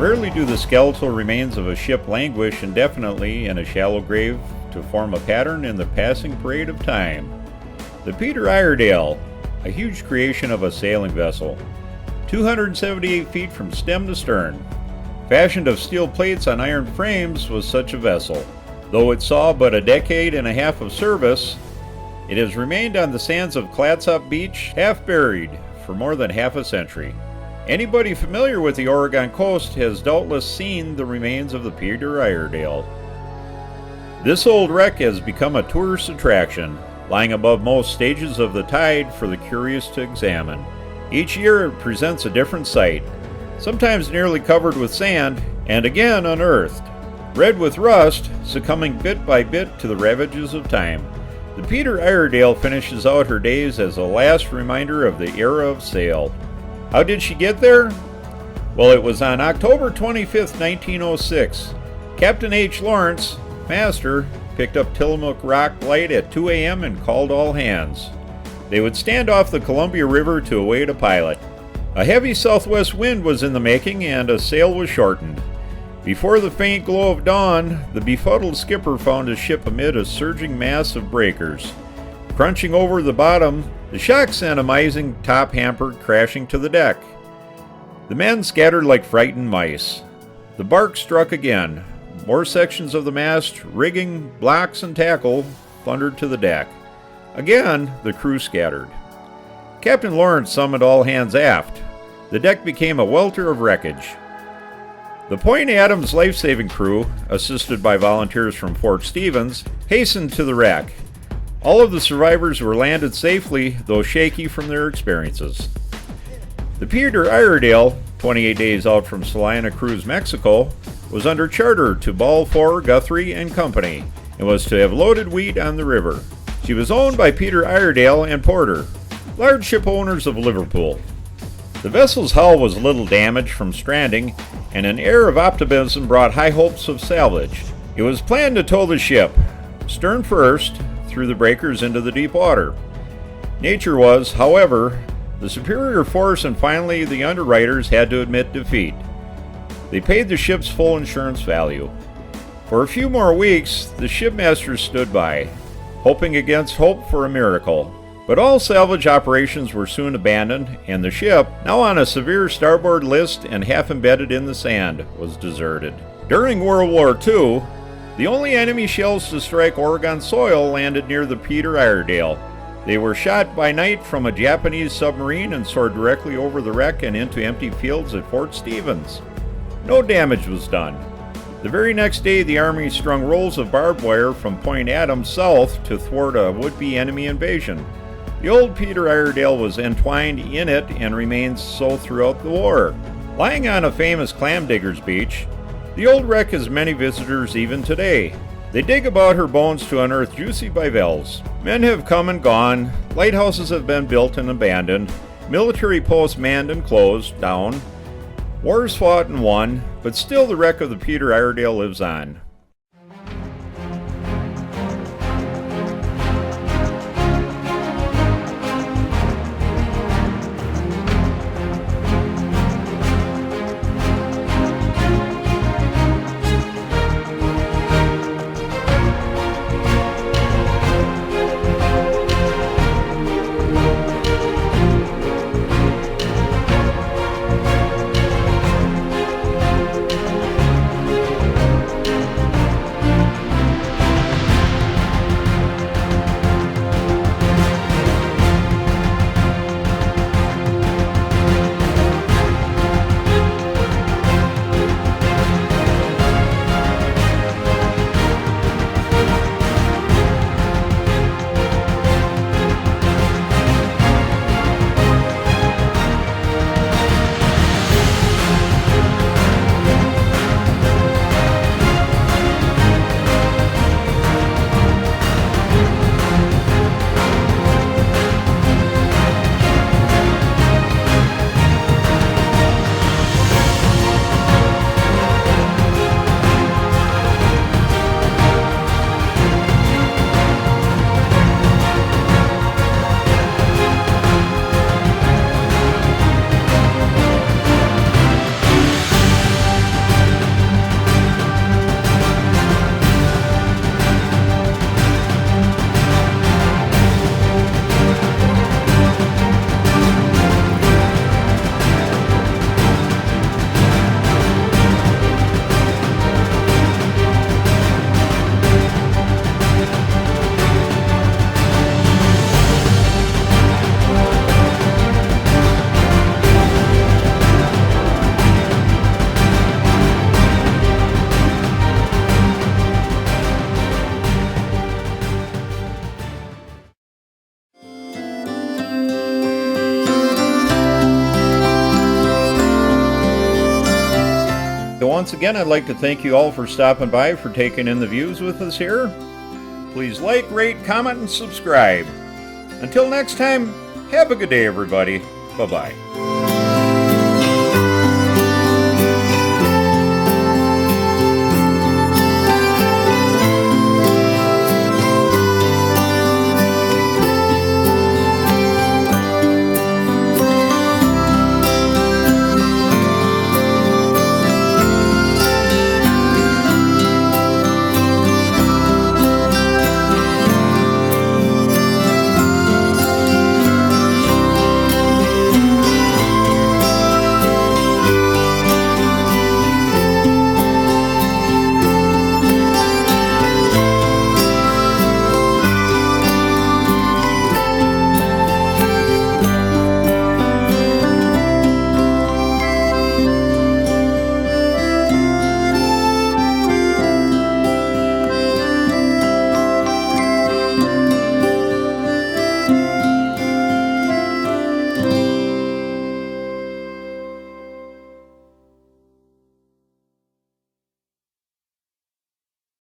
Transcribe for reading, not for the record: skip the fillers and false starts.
Rarely do the skeletal remains of a ship languish indefinitely in a shallow grave to form a pattern in the passing parade of time. The Peter Iredale, a huge creation of a sailing vessel, 278 feet from stem to stern. Fashioned of steel plates on iron frames was such a vessel. Though it saw but a decade and a half of service, it has remained on the sands of Clatsop Beach, half buried, for more than half a century. Anybody familiar with the Oregon coast has doubtless seen the remains of the Peter Iredale. This old wreck has become a tourist attraction, lying above most stages of the tide for the curious to examine. Each year it presents a different sight, sometimes nearly covered with sand, and again unearthed, red with rust, succumbing bit by bit to the ravages of time. The Peter Iredale finishes out her days as a last reminder of the era of sail. How did she get there? Well, it was on October 25th, 1906. Captain H. Lawrence, master, picked up Tillamook Rock Light at 2 a.m. and called all hands. They would stand off the Columbia River to await a pilot. A heavy southwest wind was in the making and a sail was shortened. Before the faint glow of dawn, the befuddled skipper found his ship amid a surging mass of breakers. Crunching over the bottom, the shock sent a mizing top hamper crashing to the deck. The men scattered like frightened mice. The bark struck again. More sections of the mast, rigging, blocks, and tackle thundered to the deck. Again, the crew scattered. Captain Lawrence summoned all hands aft. The deck became a welter of wreckage. The Point Adams life-saving crew, assisted by volunteers from Fort Stevens, hastened to the wreck. All of the survivors were landed safely, though shaky from their experiences. The Peter Iredale, 28 days out from Salina Cruz, Mexico, was under charter to Balfour, Guthrie and Company, and was to have loaded wheat on the river. She was owned by Peter Iredale and Porter, large ship owners of Liverpool. The vessel's hull was little damaged from stranding, and an air of optimism brought high hopes of salvage. It was planned to tow the ship, stern first, through the breakers into the deep water. Nature was, however, the superior force, and finally the underwriters had to admit defeat. They paid the ship's full insurance value. For a few more weeks, the shipmasters stood by, hoping against hope for a miracle. But all salvage operations were soon abandoned, and the ship, now on a severe starboard list and half embedded in the sand, was deserted. During World War II, the only enemy shells to strike Oregon soil landed near the Peter Iredale. They were shot by night from a Japanese submarine and soared directly over the wreck and into empty fields at Fort Stevens. No damage was done. The very next day, the Army strung rolls of barbed wire from Point Adams south to thwart a would-be enemy invasion. The old Peter Iredale was entwined in it and remains so throughout the war. Lying on a famous clam diggers beach, the old wreck has many visitors even today. They dig about her bones to unearth juicy bivalves. Men have come and gone, lighthouses have been built and abandoned, military posts manned and closed down, wars fought and won, but still the wreck of the Peter Iredale lives on. again, I'd like to thank you all for stopping by, for taking in the views with us here. Please like, rate, comment, and subscribe. Until next time, have a good day, everybody. Bye-bye.